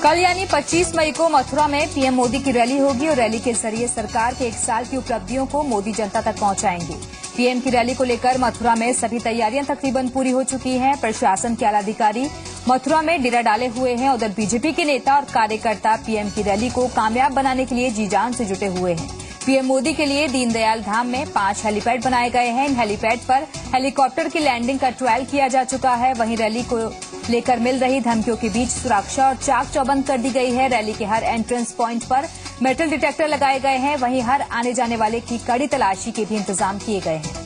कल यानी 25 मई को मथुरा में पीएम मोदी की रैली होगी और रैली के जरिए सरकार के 1 साल की उपलब्धियों को मोदी जनता तक पहुंचाएंगे। पीएम की रैली को लेकर मथुरा में सभी तैयारियां तकरीबन पूरी हो चुकी हैं। प्रशासन के आला अधिकारी मथुरा में डेरा डाले हुए हैं। उधर बीजेपी के नेता और कार्यकर्ता पीएम की रैली को कामयाब बनाने के लिए जी जान से जुटे हुए हैं। पीएम मोदी के लिए दीनदयाल धाम में 5 हेलीपैड बनाए गए हैं। इन हेलीपैड पर हेलीकॉप्टर की लैंडिंग का ट्रायल किया जा चुका है। वहीं रैली को लेकर मिल रही धमकियों के बीच सुरक्षा और चाक चौबंद कर दी गई है। रैली के हर एंट्रेंस पॉइंट पर मेटल डिटेक्टर लगाए गए हैं। वहीं हर आने जाने वाले की कड़ी तलाशी के भी इंतजाम किए गए हैं।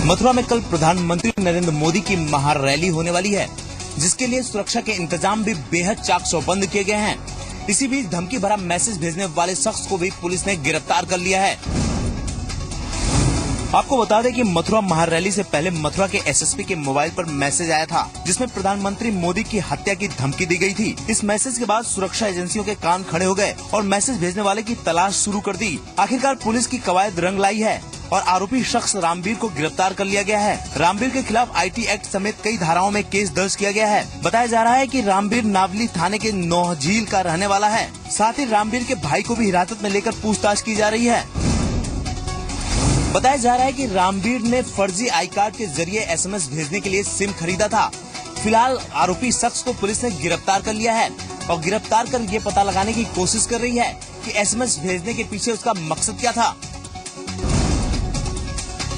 मथुरा में कल प्रधानमंत्री नरेंद्र मोदी की महारैली होने वाली है, जिसके लिए सुरक्षा के इंतजाम भी बेहद चाक चौबंद किए गए हैं। इसी बीच धमकी भरा मैसेज भेजने वाले शख्स को भी पुलिस ने गिरफ्तार कर लिया है। आपको बता दें कि मथुरा महारैली से पहले मथुरा के एसएसपी के मोबाइल पर मैसेज आया था, जिसमें प्रधानमंत्री मोदी की हत्या की धमकी दी गई थी। इस मैसेज के बाद सुरक्षा एजेंसियों के कान खड़े हो गए और मैसेज भेजने वाले की तलाश शुरू कर दी। आखिरकार पुलिस की कवायद रंग लाई है और आरोपी शख्स रामवीर को गिरफ्तार कर लिया गया है। रामवीर के खिलाफ आईटी एक्ट समेत कई धाराओं में केस दर्ज किया गया है। बताया जा रहा है कि रामवीर नावली थाने के नौहझील का रहने वाला है। साथ ही रामवीर के भाई को भी हिरासत में लेकर पूछताछ की जा रही है। बताया जा रहा है कि रामवीर ने फर्जी आई कार्ड के जरिए एसएमएस भेजने के लिए सिम खरीदा था। फिलहाल आरोपी शख्स को पुलिस ने गिरफ्तार कर लिया है और गिरफ्तार कर ये पता लगाने की कोशिश कर रही है कि एसएमएस भेजने के पीछे उसका मकसद क्या था।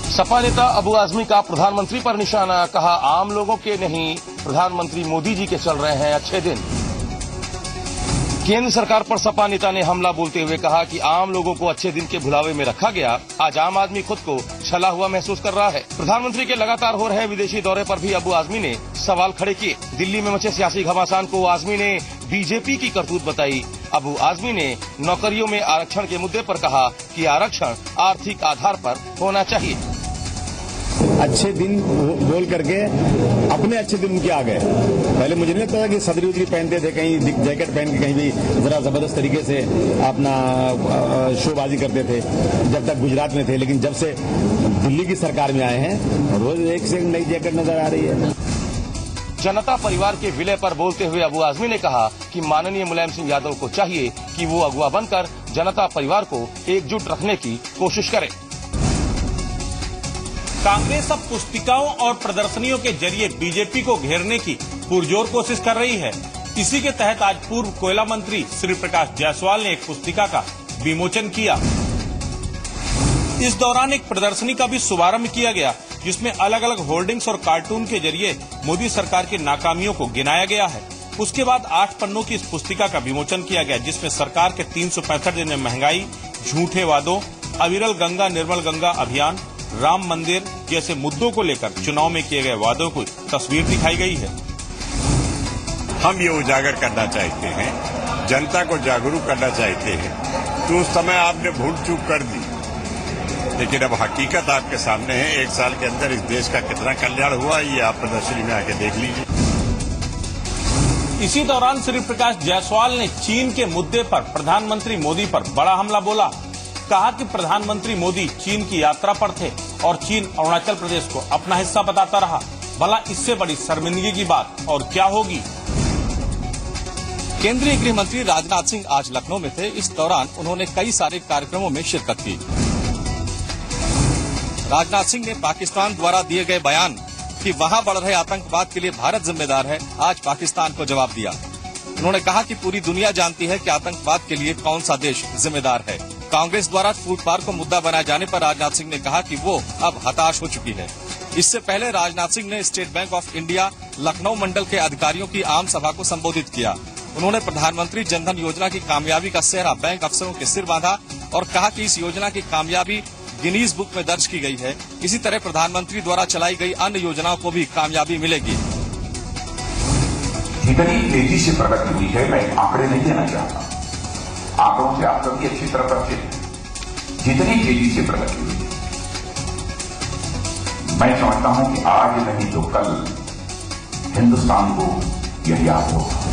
सपा नेता अबू आजमी का प्रधानमंत्री पर निशाना, कहा आम लोगों के नहीं प्रधानमंत्री मोदी जी के चल रहे हैं अच्छे दिन। केंद्र सरकार पर सपा नेता ने हमला बोलते हुए कहा कि आम लोगों को अच्छे दिन के भुलावे में रखा गया। आज आम आदमी खुद को छला हुआ महसूस कर रहा है। प्रधानमंत्री के लगातार हो रहे विदेशी दौरे पर भी अबू आजमी ने सवाल खड़े किए। दिल्ली में मचे सियासी घमासान को आजमी ने बीजेपी की करतूत बताई। अबू आजमी ने नौकरियों में आरक्षण के मुद्दे पर कहा कि आरक्षण आर्थिक आधार पर होना चाहिए। अच्छे दिन बोल करके अपने अच्छे दिन उनके आ गए। पहले मुझे नहीं लगता था कि सदरी उदरी पहनते थे, कहीं जैकेट पहन के कहीं भी जरा जबरदस्त तरीके से अपना शोबाजी करते थे जब तक गुजरात में थे। लेकिन जब से दिल्ली की सरकार में आए हैं, रोज एक से एक नई जैकेट नजर आ रही है। जनता परिवार के विलय पर बोलते हुए अबू आजमी ने कहा कि माननीय मुलायम सिंह यादव को चाहिए कि वो अगुवा बनकर जनता परिवार को एकजुट रखने की कोशिश करे। कांग्रेस अब पुस्तिकाओं और प्रदर्शनियों के जरिए बीजेपी को घेरने की पुरजोर कोशिश कर रही है। इसी के तहत आज पूर्व कोयला मंत्री श्री प्रकाश जायसवाल ने एक पुस्तिका का विमोचन किया। इस दौरान एक प्रदर्शनी का भी शुभारंभ किया गया, जिसमें अलग अलग होर्डिंग्स और कार्टून के जरिए मोदी सरकार की नाकामियों को गिनाया गया है। उसके बाद 8 पन्नों की इस पुस्तिका का विमोचन किया गया, जिसमें सरकार के 365 दिन में महंगाई, झूठे वादों, अविरल गंगा निर्मल गंगा अभियान, राम मंदिर जैसे मुद्दों को लेकर चुनाव में किए गए वादों की तस्वीर दिखाई गई है। हम ये उजागर करना चाहते हैं, जनता को जागरूक करना चाहते हैं। तो उस समय आपने भूल चूक कर दी, लेकिन अब हकीकत आपके सामने है। 1 साल के अंदर इस देश का कितना कल्याण हुआ, ये आप प्रदर्शनी में आके देख लीजिए। इसी दौरान श्री प्रकाश जायसवाल ने चीन के मुद्दे पर प्रधानमंत्री मोदी पर बड़ा हमला बोला। कहा कि प्रधानमंत्री मोदी चीन की यात्रा पर थे और चीन अरुणाचल प्रदेश को अपना हिस्सा बताता रहा। भला इससे बड़ी शर्मिंदगी की बात और क्या होगी। केंद्रीय गृह मंत्री राजनाथ सिंह आज लखनऊ में थे। इस दौरान उन्होंने कई सारे कार्यक्रमों में शिरकत की। राजनाथ सिंह ने पाकिस्तान द्वारा दिए गए बयान कि वहां बढ़ रहे आतंकवाद के लिए भारत जिम्मेदार है, आज पाकिस्तान को जवाब दिया। उन्होंने कहा कि पूरी दुनिया जानती है कि आतंकवाद के लिए कौन सा देश जिम्मेदार है। कांग्रेस द्वारा फूड पार्क को मुद्दा बनाए जाने पर राजनाथ सिंह ने कहा कि वो अब हताश हो चुकी है। इससे पहले राजनाथ सिंह ने State Bank of India Lucknow मंडल के अधिकारियों की आम सभा को संबोधित किया। उन्होंने प्रधानमंत्री जनधन योजना की कामयाबी का सेहरा बैंक अफसरों के सिर बांधा और कहा कि इस योजना की कामयाबी गिनीज बुक में दर्ज की गई है। इसी तरह प्रधानमंत्री द्वारा चलाई गई अन्य योजनाओं को भी कामयाबी मिलेगी। जितनी तेजी से प्रगति हुई है, मैं आंकड़े नहीं देना चाहता, आंकड़ों से आप सभी अच्छी तरह परिचित हैं। जितनी तेजी से प्रगति हुई, मैं समझता हूं कि आज नहीं तो कल हिंदुस्तान को यह याद होगा।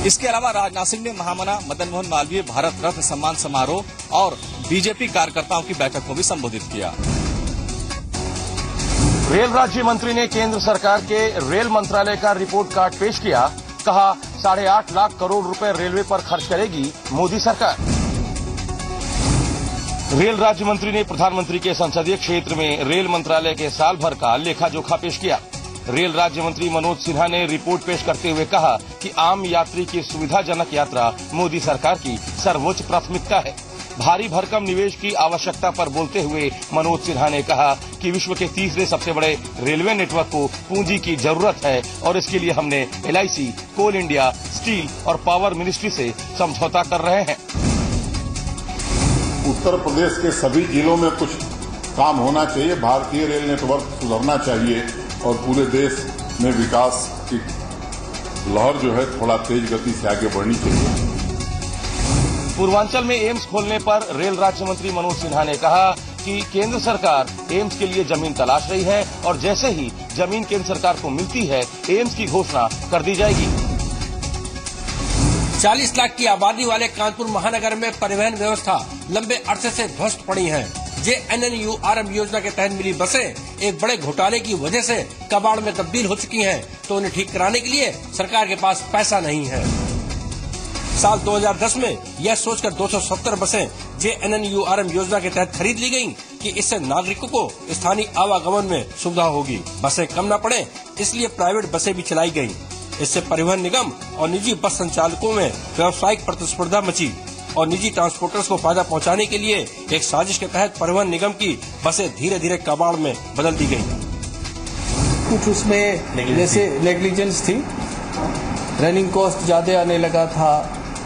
इसके अलावा राजनाथ सिंह ने महामना मदन मोहन मालवीय भारत रत्न सम्मान समारोह और बीजेपी कार्यकर्ताओं की बैठक को भी संबोधित किया। रेल राज्य मंत्री ने केंद्र सरकार के रेल मंत्रालय का रिपोर्ट कार्ड पेश किया। कहा 8.5 लाख करोड़ रुपए रेलवे पर खर्च करेगी मोदी सरकार। रेल राज्य मंत्री ने प्रधानमंत्री के संसदीय क्षेत्र में रेल मंत्रालय के साल भर का लेखा जोखा पेश किया। रेल राज्य मंत्री मनोज सिन्हा ने रिपोर्ट पेश करते हुए कहा कि आम यात्री की सुविधाजनक यात्रा मोदी सरकार की सर्वोच्च प्राथमिकता है। भारी भरकम निवेश की आवश्यकता पर बोलते हुए मनोज सिन्हा ने कहा कि विश्व के तीसरे सबसे बड़े रेलवे नेटवर्क को पूंजी की जरूरत है और इसके लिए हमने LIC, कोल इंडिया, स्टील और पावर मिनिस्ट्री से समझौता कर रहे हैं। उत्तर प्रदेश के सभी जिलों में कुछ काम होना चाहिए। भारतीय रेल नेटवर्क सुधरना चाहिए और पूरे देश में विकास की लहर जो है थोड़ा तेज गति से आगे बढ़नी चाहिए। पूर्वांचल में एम्स खोलने पर रेल राज्य मंत्री मनोज सिन्हा ने कहा कि केंद्र सरकार एम्स के लिए जमीन तलाश रही है और जैसे ही जमीन केंद्र सरकार को मिलती है एम्स की घोषणा कर दी जाएगी। 40 लाख की आबादी वाले कानपुर महानगर में परिवहन व्यवस्था लंबे अरसे से ध्वस्त पड़ी है। JNNURM योजना के तहत मिली बसें एक बड़े घोटाले की वजह से कबाड़ में तब्दील हो चुकी हैं, तो उन्हें ठीक कराने के लिए सरकार के पास पैसा नहीं है। साल 2010 में यह सोचकर 270 बसें JNNURM योजना के तहत खरीद ली गयी कि इससे नागरिकों को स्थानीय आवागमन में सुविधा होगी, बसें कम न पड़े, इसलिए प्राइवेट बसें भी चलाई गयी। इससे परिवहन निगम और निजी बस संचालकों में व्यावसायिक प्रतिस्पर्धा मची और निजी ट्रांसपोर्टर्स को फायदा पहुंचाने के लिए एक साजिश के तहत परिवहन निगम की बसें धीरे धीरे कबाड़ में बदल दी गयी। कुछ उसमें जैसे नेग्लिजेंस थी, रनिंग कॉस्ट ज्यादा आने लगा था,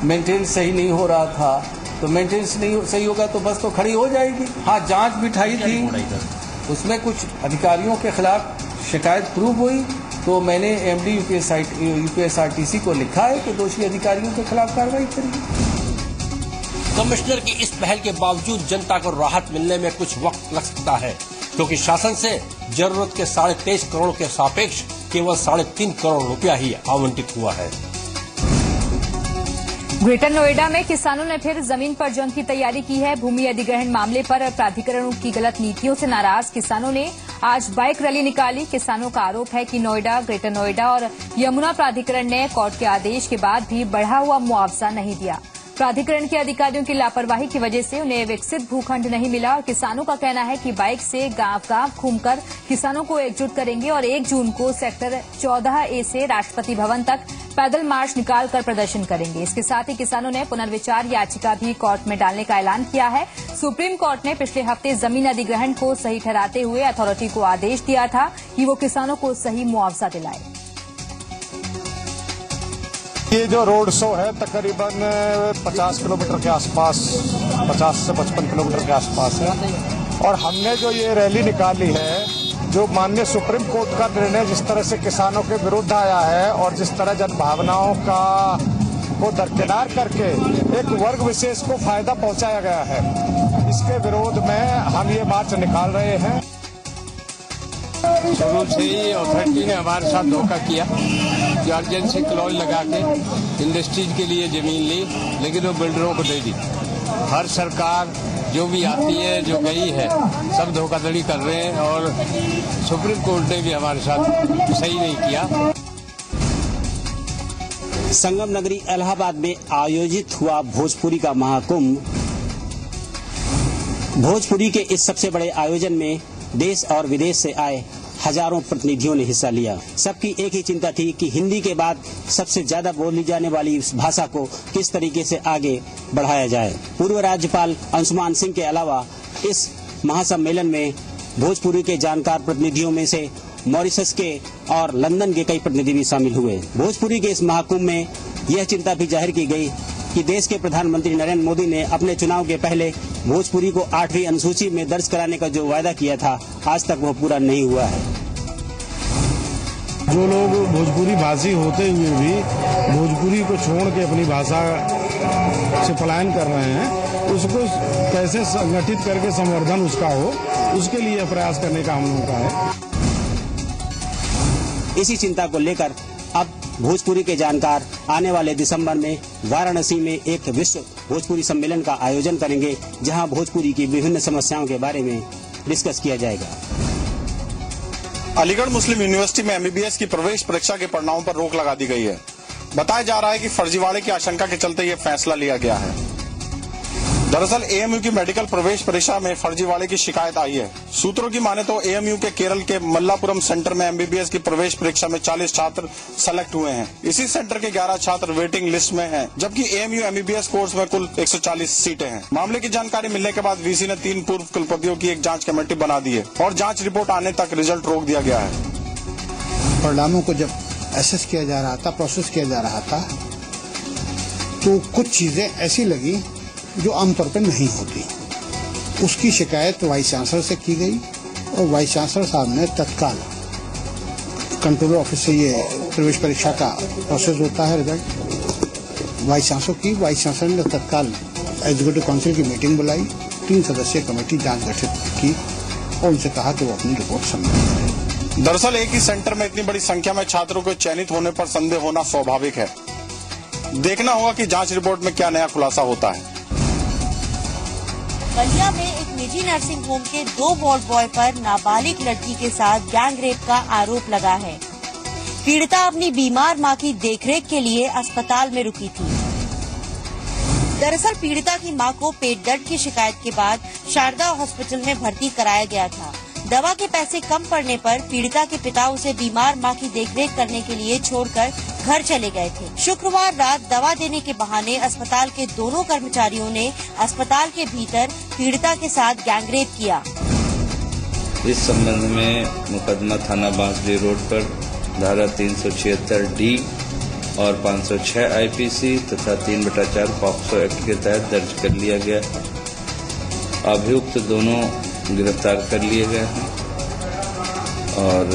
मेंटेनेंस सही नहीं हो रहा था, तो मेंटेनेंस नहीं सही होगा तो बस तो खड़ी हो जाएगी। हाँ, जांच बिठाई थी, उसमें कुछ अधिकारियों के खिलाफ शिकायत प्रूव हुई तो मैंने MD UPSRTC को लिखा है कि दोषी अधिकारियों के खिलाफ कार्रवाई करेगी। कमिश्नर की इस पहल के बावजूद जनता को राहत मिलने में कुछ वक्त लग सकता है, क्योंकि शासन से जरूरत के 23.5 करोड़ के सापेक्ष केवल 3.5 करोड़ रुपया ही आवंटित हुआ है। ग्रेटर नोएडा में किसानों ने फिर जमीन पर जंग की तैयारी की है। भूमि अधिग्रहण मामले पर प्राधिकरणों की गलत नीतियों से नाराज किसानों ने आज बाइक रैली निकाली। किसानों का आरोप है कि नोएडा, ग्रेटर नोएडा और यमुना प्राधिकरण ने कोर्ट के आदेश के बाद भी बढ़ा हुआ मुआवजा नहीं दिया। प्राधिकरण के अधिकारियों की लापरवाही की वजह से उन्हें विकसित भूखंड नहीं मिला और किसानों का कहना है कि बाइक से गांव-गांव घूमकर किसानों को एकजुट करेंगे और 1 जून को सेक्टर 14A से राष्ट्रपति भवन तक पैदल मार्च निकालकर प्रदर्शन करेंगे। इसके साथ ही किसानों ने पुनर्विचार याचिका भी कोर्ट में डालने का ऐलान किया है। सुप्रीम कोर्ट ने पिछले हफ्ते जमीन अधिग्रहण को सही ठहराते हुए अथॉरिटी को आदेश दिया था कि वो किसानों को सही मुआवजा दिलाए। ये जो रोड शो है तकरीबन 50 किलोमीटर के आसपास, 50 से 55 किलोमीटर के आसपास है और हमने जो ये रैली निकाली है, जो माननीय सुप्रीम कोर्ट का निर्णय जिस तरह से किसानों के विरुद्ध आया है और जिस तरह जन भावनाओं को दरकिनार करके एक वर्ग विशेष को फायदा पहुंचाया गया है, इसके विरोध में हम ये मार्च निकाल रहे हैं। शुरू से ही अथॉरिटी ने हमारे साथ धोखा किया, अर्जेंसी क्लॉज लगा के इंडस्ट्रीज के लिए जमीन ली, लेकिन वो बिल्डरों को दे दी। हर सरकार जो भी आती है, जो गई है, सब धोखाधड़ी कर रहे हैं और सुप्रीम कोर्ट ने भी हमारे साथ सही नहीं किया। संगम नगरी इलाहाबाद में आयोजित हुआ भोजपुरी का महाकुंभ। भोजपुरी के इस सबसे बड़े आयोजन में देश और विदेश से आए हजारों प्रतिनिधियों ने हिस्सा लिया। सबकी एक ही चिंता थी कि हिंदी के बाद सबसे ज्यादा बोली जाने वाली इस भाषा को किस तरीके से आगे बढ़ाया जाए। पूर्व राज्यपाल अंशुमान सिंह के अलावा इस महासम्मेलन में भोजपुरी के जानकार प्रतिनिधियों में से मॉरिशस के और लंदन के कई प्रतिनिधि भी शामिल हुए। भोजपुरी के इस महाकुंभ में यह चिंता भी जाहिर की गई कि देश के प्रधानमंत्री नरेंद्र मोदी ने अपने चुनाव के पहले भोजपुरी को 8वीं अनुसूची में दर्ज कराने का जो वायदा किया था, आज तक वह पूरा नहीं हुआ है। जो लोग भोजपुरी भाषी होते हुए भी भोजपुरी को छोड़ के अपनी भाषा से पलायन कर रहे हैं, उसको कैसे संगठित करके संवर्धन उसका हो, उसके लिए प्रयास करने का हम लोगों का है। इसी चिंता को लेकर अब भोजपुरी के जानकार आने वाले दिसंबर में वाराणसी में एक विश्व भोजपुरी सम्मेलन का आयोजन करेंगे, जहां भोजपुरी की विभिन्न समस्याओं के बारे में डिस्कस किया जाएगा। अलीगढ़ मुस्लिम यूनिवर्सिटी में MBBS की प्रवेश परीक्षा के परिणामों पर रोक लगा दी गई है। बताया जा रहा है कि फर्जीवाड़े की आशंका के चलते ये फैसला लिया गया है। दरअसल AMU की मेडिकल प्रवेश परीक्षा में फर्जीवाड़े की शिकायत आई है। सूत्रों की माने तो AMU के केरल के मल्लापुरम सेंटर में MBBS की प्रवेश परीक्षा में 40 छात्र सेलेक्ट हुए हैं। इसी सेंटर के 11 छात्र वेटिंग लिस्ट में हैं, जबकि AMU MBBS कोर्स में कुल 140 सीटें हैं। मामले की जानकारी मिलने के बाद VC ने 3 पूर्व कुलपतियों की एक जांच कमेटी बना दी है और जांच रिपोर्ट आने तक रिजल्ट रोक दिया गया है। परिणामों को जब एसेस किया जा रहा था, प्रोसेस किया जा रहा था, तो कुछ चीजें ऐसी लगी जो आमतौर पर नहीं होती। उसकी शिकायत वाइस चांसलर से की गई और वाइस चांसलर साहब ने तत्काल कंट्रोलर ऑफिस से ये प्रवेश परीक्षा का प्रोसेस होता है, रिजल्ट वाइस चांसलर की। वाइस चांसलर ने तत्काल एग्जीक्यूटिव काउंसिल की मीटिंग बुलाई, 3 सदस्यीय कमेटी जांच गठित की और उनसे कहा कि वो अपनी रिपोर्ट सबमिट करें। दरअसल एक ही सेंटर में इतनी बड़ी संख्या में छात्रों को चयनित होने पर संदेह होना स्वाभाविक है। देखना होगा कि जांच रिपोर्ट में क्या नया खुलासा होता है। बलिया में एक निजी नर्सिंग होम के 2 वार्ड बॉय पर नाबालिग लड़की के साथ गैंग रेप का आरोप लगा है। पीड़िता अपनी बीमार मां की देखरेख के लिए अस्पताल में रुकी थी। दरअसल पीड़िता की मां को पेट दर्द की शिकायत के बाद शारदा हॉस्पिटल में भर्ती कराया गया था। दवा के पैसे कम पड़ने पर पीड़िता के पिता उसे बीमार मां की देखरेख करने के लिए छोड़कर घर चले गए थे। शुक्रवार रात दवा देने के बहाने अस्पताल के दोनों कर्मचारियों ने अस्पताल के भीतर पीड़िता के साथ गैंगरेप किया। इस संबंध में मुकदमा थाना बांसडीह रोड पर धारा 376D और 506 IPC तथा 3/4 पॉक्सो एक्ट के तहत दर्ज कर लिया गया। अभियुक्त दोनों गिरफ्तार कर लिए गए हैं और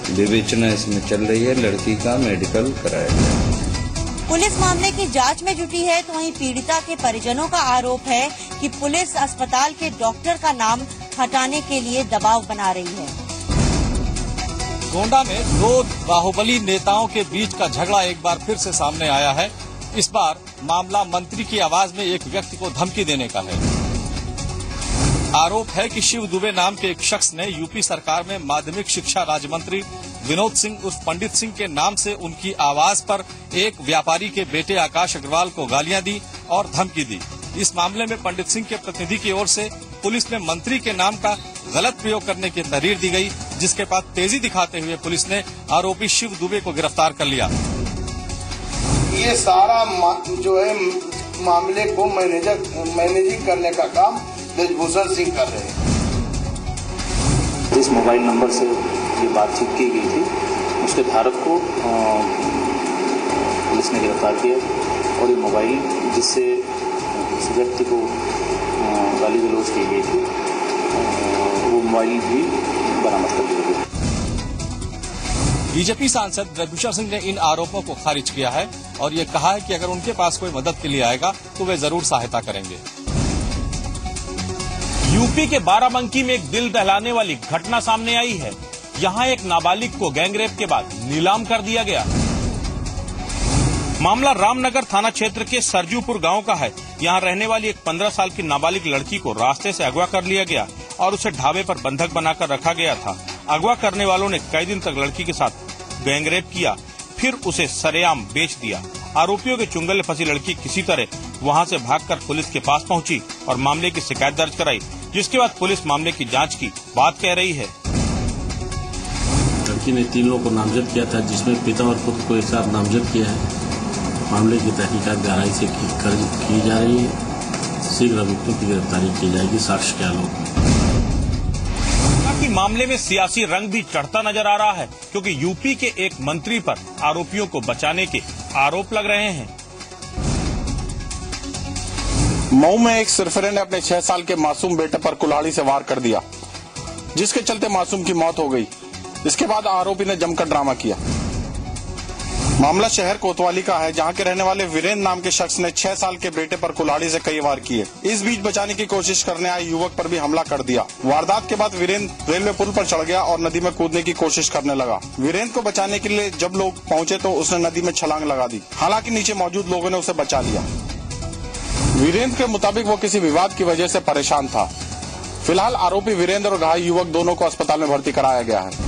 विवेचना इसमें चल रही है। लड़की का मेडिकल कराया गया। पुलिस मामले की जांच में जुटी है, तो वहीं पीड़िता के परिजनों का आरोप है कि पुलिस अस्पताल के डॉक्टर का नाम हटाने के लिए दबाव बना रही है। गोंडा में 2 बाहुबली नेताओं के बीच का झगड़ा एक बार फिर से सामने आया है। इस बार मामला मंत्री की आवाज में एक व्यक्ति को धमकी देने का है। आरोप है कि शिव दुबे नाम के एक शख्स ने यूपी सरकार में माध्यमिक शिक्षा राज्य मंत्री विनोद सिंह उर्फ पंडित सिंह के नाम से उनकी आवाज पर एक व्यापारी के बेटे आकाश अग्रवाल को गालियां दी और धमकी दी। इस मामले में पंडित सिंह के प्रतिनिधि की ओर से पुलिस में मंत्री के नाम का गलत प्रयोग करने की तहरीर दी गई, जिसके बाद तेजी दिखाते हुए पुलिस ने आरोपी शिव दुबे को गिरफ्तार कर लिया। ये सारा जो है मामले को मैनेजिंग करने का काम ब्रजभूषण सिंह कर रहे हैं। जिस मोबाइल नंबर से ये बातचीत की गई थी, उसके धारक को पुलिस ने गिरफ्तार किया और ये मोबाइल जिससे उस व्यक्ति को गाली गलौज की गई थी, वो मोबाइल भी बरामद कर लिया गया। बीजेपी सांसद ब्रजभूषण सिंह ने इन आरोपों को खारिज किया है और ये कहा है कि अगर उनके पास कोई मदद के लिए आएगा तो वे जरूर सहायता करेंगे। यूपी के बाराबंकी में एक दिल दहलाने वाली घटना सामने आई है। यहां एक नाबालिग को गैंगरेप के बाद नीलाम कर दिया गया। मामला रामनगर थाना क्षेत्र के सरजूपुर गांव का है। यहां रहने वाली एक 15 साल की नाबालिग लड़की को रास्ते से अगवा कर लिया गया और उसे ढाबे पर बंधक बनाकर रखा गया था। अगवा करने वालों ने कई दिन तक लड़की के साथ गैंगरेप किया, फिर उसे सरेआम बेच दिया। आरोपियों के चुंगल में फंसी लड़की किसी तरह वहां से भागकर पुलिस के पास पहुंची और मामले की शिकायत दर्ज कराई, जिसके बाद पुलिस मामले की जांच की बात कह रही है। लड़की ने 3 लोगों को नामजद किया था, जिसमें पिता और पुत्र को एक साथ नामजद किया है। मामले की तहकीकात गहराई से की जा रही है। शीघ्र अभियुक्तों की गिरफ्तारी की जाएगी साक्ष्य के आलोक में। कि मामले में सियासी रंग भी चढ़ता नजर आ रहा है, क्योंकि यूपी के एक मंत्री पर आरोपियों को बचाने के आरोप लग रहे हैं। मऊ में एक सरफरे ने अपने 6 साल के मासूम बेटे पर कुल्हाड़ी से वार कर दिया, जिसके चलते मासूम की मौत हो गई। इसके बाद आरोपी ने जमकर ड्रामा किया। मामला शहर कोतवाली का है, जहां के रहने वाले वीरेंद्र नाम के शख्स ने 6 साल के बेटे पर कुल्हाड़ी से कई वार किए। इस बीच बचाने की कोशिश करने आए युवक पर भी हमला कर दिया। वारदात के बाद वीरेंद्र रेलवे पुल पर चढ़ गया और नदी में कूदने की कोशिश करने लगा। वीरेंद्र को बचाने के लिए जब लोग पहुंचे तो उसने नदी में छलांग लगा दी। हालांकि नीचे मौजूद लोगों ने उसे बचा लिया। वीरेंद्र के मुताबिक वो किसी विवाद की वजह से परेशान था। फिलहाल आरोपी वीरेंद्र और घायल युवक दोनों को अस्पताल में भर्ती कराया गया है।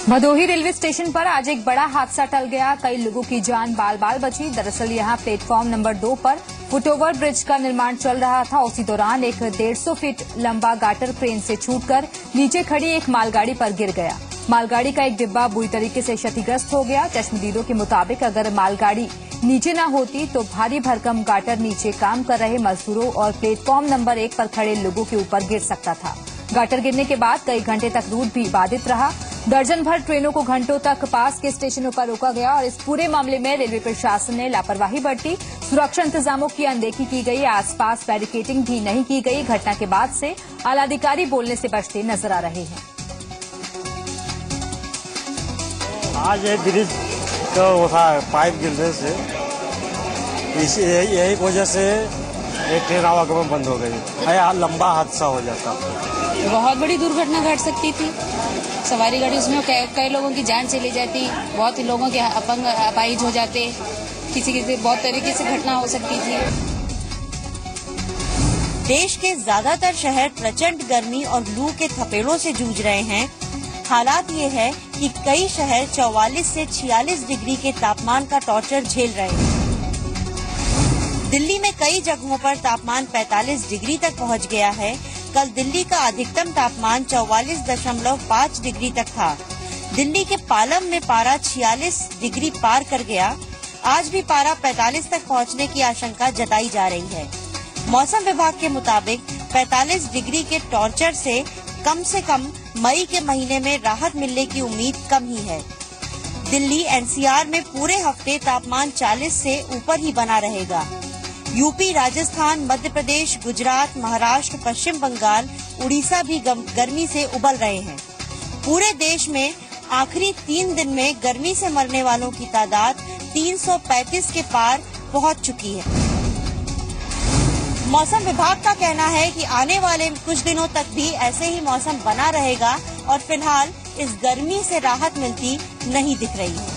भदोही रेलवे स्टेशन पर आज एक बड़ा हादसा टल गया। कई लोगों की जान बाल बाल बची। दरअसल यहां प्लेटफॉर्म नंबर 2 पर फुटओवर ब्रिज का निर्माण चल रहा था। उसी दौरान एक 150 फीट लंबा गाटर क्रेन से छूटकर नीचे खड़ी एक मालगाड़ी पर गिर गया। मालगाड़ी का एक डिब्बा बुरी तरीके से क्षतिग्रस्त हो गया। चश्मदीदों के मुताबिक अगर मालगाड़ी नीचे न होती तो भारी भरकम गाटर नीचे काम कर रहे मजदूरों और प्लेटफॉर्म नंबर 1 पर खड़े लोगों के ऊपर गिर सकता था। गाटर गिरने के बाद कई घंटे तक रूट भी बाधित रहा। दर्जन भर ट्रेनों को घंटों तक पास के स्टेशनों पर रोका गया और इस पूरे मामले में रेलवे प्रशासन ने लापरवाही बरती। सुरक्षा इंतजामों की अनदेखी की गई। आसपास बैरिकेडिंग भी नहीं की गई। घटना के बाद से आलाधिकारी बोलने से बचते नजर आ रहे हैं। आज ये ब्रिज का वो था पाइप गिरने से यही वजह से एक ट्रेन आवागमन बंद हो गई। यहाँ लंबा हादसा हो जाता। बहुत बड़ी दुर्घटना घट सकती थी। सवारी गाड़ी उसमें कई लोगों की जान चली जाती। बहुत लोगों के अपंग अपाहिज हो जाते। किसी किसी बहुत तरीके से घटना हो सकती थी। देश के ज्यादातर शहर प्रचंड गर्मी और लू के थपेड़ों से जूझ रहे हैं। हालात ये है कि कई शहर 44 से 46 डिग्री के तापमान का टॉर्चर झेल रहे हैं। दिल्ली में कई जगहों पर तापमान 45 डिग्री तक पहुंच गया है। कल दिल्ली का अधिकतम तापमान 44.5 डिग्री तक था। दिल्ली के पालम में पारा 46 डिग्री पार कर गया। आज भी पारा 45 तक पहुंचने की आशंका जताई जा रही है। मौसम विभाग के मुताबिक 45 डिग्री के टॉर्चर से कम मई के महीने में राहत मिलने की उम्मीद कम ही है। दिल्ली एनसीआर में पूरे हफ्ते तापमान 40 से ऊपर ही बना रहेगा। यूपी, राजस्थान, मध्य प्रदेश, गुजरात, महाराष्ट्र, पश्चिम बंगाल, उड़ीसा भी गर्मी से उबल रहे हैं। पूरे देश में आखिरी 3 दिन में गर्मी से मरने वालों की तादाद 335 के पार पहुंच चुकी है। मौसम विभाग का कहना है कि आने वाले कुछ दिनों तक भी ऐसे ही मौसम बना रहेगा और फिलहाल इस गर्मी से राहत मिलती नहीं दिख रही है।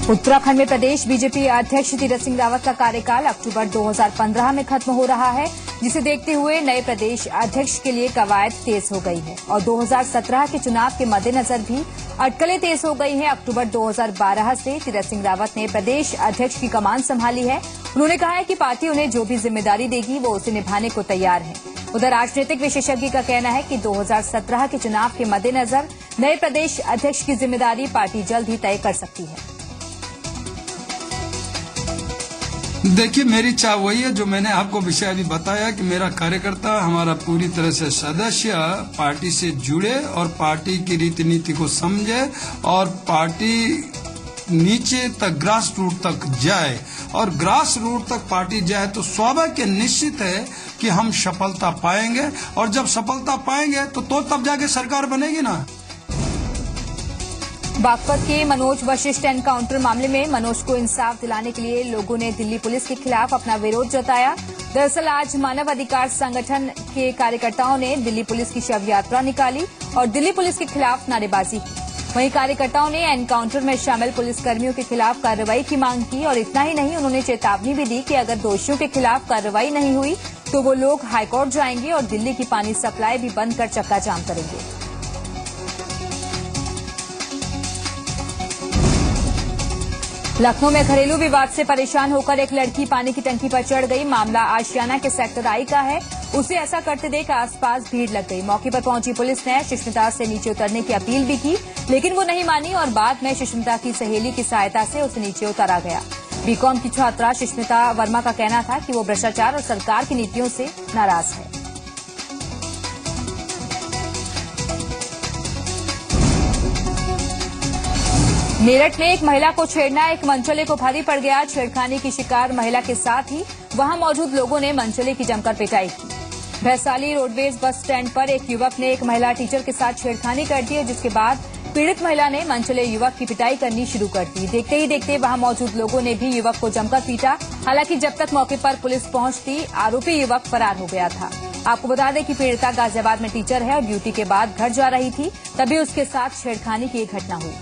उत्तराखंड में प्रदेश बीजेपी अध्यक्ष तीरथ सिंह रावत का कार्यकाल अक्टूबर 2015 में खत्म हो रहा है, जिसे देखते हुए नए प्रदेश अध्यक्ष के लिए कवायद तेज हो गई है और 2017 के चुनाव के मद्देनजर भी अटकलें तेज हो गई हैं। अक्टूबर 2012 से तीरथ सिंह रावत ने प्रदेश अध्यक्ष की कमान संभाली है। उन्होंने कहा है कि पार्टी उन्हें जो भी जिम्मेदारी देगी वो उसे निभाने को तैयार है। उधर राजनीतिक विशेषज्ञ का कहना है कि 2017 के चुनाव के मद्देनजर नए प्रदेश अध्यक्ष की जिम्मेदारी पार्टी जल्द ही तय कर सकती है। देखिए, मेरी चाह वही है जो मैंने आपको विषय अभी बताया कि मेरा कार्यकर्ता हमारा पूरी तरह से सदस्य पार्टी से जुड़े और पार्टी की रीति नीति को समझे और पार्टी नीचे तक ग्रास रूट तक जाए और ग्रास रूट तक पार्टी जाए तो स्वाभाविक निश्चित है कि हम सफलता पाएंगे और जब सफलता पाएंगे तो तब जाके सरकार बनेगी ना। बागपत के मनोज वशिष्ठ एनकाउंटर मामले में मनोज को इंसाफ दिलाने के लिए लोगों ने दिल्ली पुलिस के खिलाफ अपना विरोध जताया। दरअसल आज मानव अधिकार संगठन के कार्यकर्ताओं ने दिल्ली पुलिस की शव यात्रा निकाली और दिल्ली पुलिस के खिलाफ नारेबाजी की। वहीं कार्यकर्ताओं ने एनकाउंटर में शामिल पुलिसकर्मियों के खिलाफ कार्रवाई की मांग की और इतना ही नहीं, उन्होंने चेतावनी भी दी कि अगर दोषियों के खिलाफ कार्रवाई नहीं हुई तो वो लोग हाईकोर्ट जाएंगे और दिल्ली की पानी सप्लाई भी बंद कर चक्का जाम करेंगे। लखनऊ में घरेलू विवाद से परेशान होकर एक लड़की पानी की टंकी पर चढ़ गई। मामला आशियाना के सेक्टर आई का है। उसे ऐसा करते देख आसपास भीड़ लग गई। मौके पर पहुंची पुलिस ने सुष्मिता से नीचे उतरने की अपील भी की, लेकिन वो नहीं मानी और बाद में सुष्मिता की सहेली की सहायता से उसे नीचे उतारा गया। बीकॉम की छात्रा सुष्मिता वर्मा का कहना था कि वो भ्रष्टाचार और सरकार की नीतियों से नाराज है। मेरठ में एक महिला को छेड़ना एक मनचले को भारी पड़ गया। छेड़खानी की शिकार महिला के साथ ही वहां मौजूद लोगों ने मनचले की जमकर पिटाई की। वैशाली रोडवेज बस स्टैंड पर एक युवक ने एक महिला टीचर के साथ छेड़खानी कर दी, जिसके बाद पीड़ित महिला ने मनचले युवक की पिटाई करनी शुरू कर दी। देखते ही देखते वहां मौजूद लोगों ने भी युवक को जमकर पीटा। हालांकि जब तक मौके पर पुलिस पहुंचती, आरोपी युवक फरार हो गया था। आपको बता दें कि पीड़िता गाजियाबाद में टीचर है और ड्यूटी के बाद घर जा रही थी, तभी उसके साथ छेड़खानी की एक घटना हुई।